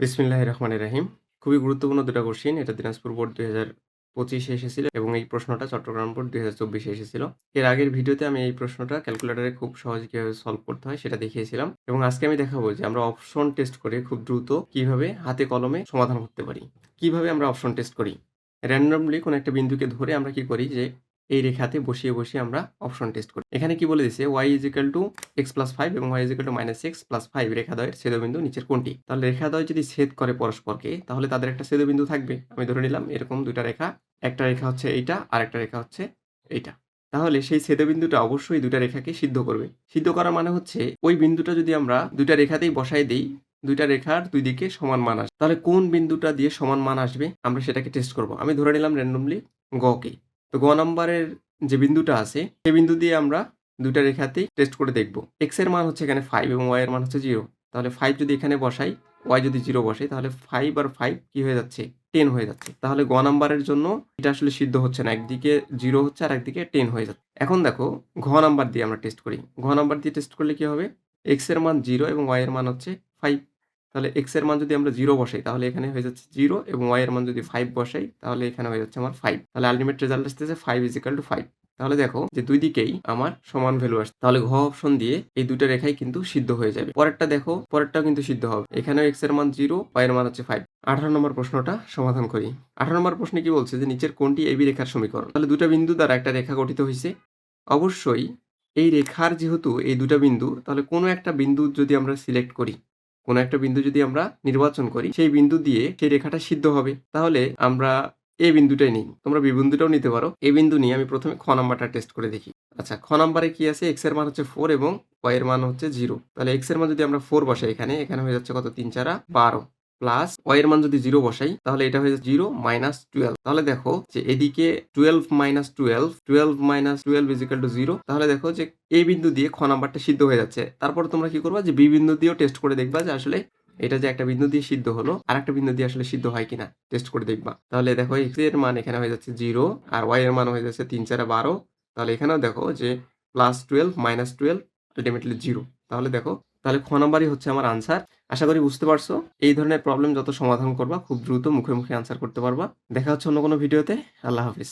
বিসমিল্লাহির রহমানির রহিম। খুবই গুরুত্বপূর্ণ ২ টা কোশ্চেন। এটা দিনাজপুর বোর্ড ২০২৫ এ এসেছিল এবং এই প্রশ্নটা চট্টগ্রাম বোর্ড ২০২৪ এ এসেছিল। এর আগের ভিডিওতে আমি এই প্রশ্নটা ক্যালকুলেটরে খুব সহজে কিভাবে সলভ করতে হয় সেটা দেখিয়েছিলাম এবং আজকে আমি দেখাবো যে আমরা অপশন টেস্ট করে খুব দ্রুত কিভাবে হাতে কলমে সমাধান করতে পারি। কিভাবে আমরা অপশন টেস্ট করি? র‍্যান্ডমলি কোনো একটা বিন্দুকে ধরে আমরা কি করি যে এই রেখাতে বসিয়ে আমরা অপশন টেস্ট করি। এখানে কি বলে দিছে y = x + 5 এবং y = -x + 5 রেখাদ্বয়ের ছেদবিন্দু নিচের কোনটি? তাহলে রেখাদ্বয় যদি ছেদ করে পরস্পরকে তাহলে তাদের একটা ছেদবিন্দু থাকবে। আমি ধরে নিলাম এরকম ২ টা রেখা। একটা রেখা হচ্ছে এইটা, আরেকটা রেখা হচ্ছে এইটা। তাহলে সেই ছেদবিন্দুটা অবশ্যই ২ টা রেখাকে সিদ্ধ করবে। সিদ্ধ করার মানে হচ্ছে ওই বিন্দুটা যদি আমরা ২ টা রেখাতেই বসায় দেই, ২ টা রেখার ২ দিকে সমান মান আসবে। তাহলে কোন বিন্দুটা দিয়ে সমান মান আসবে আমরা সেটাকে টেস্ট করব। আমি ধরে নিলাম র‍্যান্ডমলি গ কে। তো গ নাম্বারের যে বিন্দুটা আছে সেই বিন্দু দিয়ে আমরা ২ টা রেখাতেই টেস্ট করে দেখব। x এর মান হচ্ছে এখানে 5 এবং y এর মান হচ্ছে 0। তাহলে 5 যদি এখানে বসাই, y যদি 0 বসাই তাহলে 5 আর 5 কি হয়ে যাচ্ছে? 10 হয়ে যাচ্ছে। তাহলে গ নাম্বারের জন্য এটা আসলে সিদ্ধ হচ্ছে না। একদিকে 0 হচ্ছে আর একদিকে 10 হয়ে যাচ্ছে। এখন দেখো ঘ নাম্বার দিয়ে আমরা টেস্ট করি। ঘ নাম্বার দিয়ে টেস্ট করলে কি হবে? x এর মান 0 এবং y এর মান হচ্ছে 5। তাহলে x এর মান যদি আমরা 0 বসাই তাহলে এখানে হয়ে যাচ্ছে 0 এবং y এর মান যদি 5 বসাই তাহলে এখানে হয়ে যাচ্ছে আমার 5। তাহলে আল্টিমেট রেজাল্ট আসতেছে 5 = 5। তাহলে দেখো যে ২ দিকেই আমার সমান ভ্যালু আসছে। তাহলে ঘ অপশন দিয়ে এই ২ টা রেখাই কিন্তু সিদ্ধ হয়ে যাবে। পরেরটা দেখো, পরেরটাও কিন্তু সিদ্ধ হবে। এখানেও x এর মান 0, y এর মান হচ্ছে 5। ১৮ নম্বর প্রশ্নটা সমাধান করি। ১৮ নম্বর প্রশ্নে কি বলছে যে নিচের কোনটি AB রেখার সমীকরণ? তাহলে ২ টা বিন্দু দ্বারা একটা রেখা গঠিত হইছে। অবশ্যই এই রেখার যেহেতু এই ২ টা বিন্দু তাহলে কোনো একটা বিন্দু যদি আমরা সিলেক্ট করি, কোনো একটা বিন্দু যদি আমরা নির্বাচন করি সেই বিন্দু দিয়ে সেই রেখাটা সিদ্ধ হবে। তাহলে আমরা এ বিন্দুটাই নিই। তোমরা বি বিন্দুটাও নিতে পারো। এ বিন্দু নিয়ে আমি প্রথমে খ নাম্বারটা টেস্ট করে দেখি। আচ্ছা, খ নাম্বারে কি আছে? x এর মান হচ্ছে 4 এবং y এর মান হচ্ছে 0। তাহলে x এর মান যদি আমরা 4 বসাই এখানে হয়ে যাচ্ছে কত? 3 × 4 = 12 প্লাস y এর মান যদি 0 বসাই তাহলে এটা হয়ে যাচ্ছে 0 - 12। তাহলে দেখো যে এদিকে 12 - 12, 12 - 12 = 0। তাহলে দেখো যে এই বিন্দু দিয়ে খ নাম্বারটা সিদ্ধ হয়ে যাচ্ছে। তারপর তোমরা কি করবা যে বি বিন্দু দিয়েও টেস্ট করে দেখবা যে আসলে এটা যে একটা বিন্দু দিয়ে সিদ্ধ হলো, আরেকটা বিন্দু দিয়ে আসলে সিদ্ধ হয় কিনা টেস্ট করে দেখবা। তাহলে দেখো x এর মান এখানে হয়ে যাচ্ছে 0 আর y এর মান হয়ে যাচ্ছে 3 × 4 = 12। তাহলে এখানেও দেখো যে +12 - 12 আল্টিমেটলি 0। তাহলে দেখো, তাহলে খ নাম্বারই হচ্ছে আমার আনসার। আশা করি বুঝতে পারছো। এই ধরনের প্রবলেম যত সমাধান করবা খুব দ্রুত মুখে আনসার করতে পারবা। দেখা হচ্ছে অন্য কোনো ভিডিওতে। আল্লাহ হাফেজ।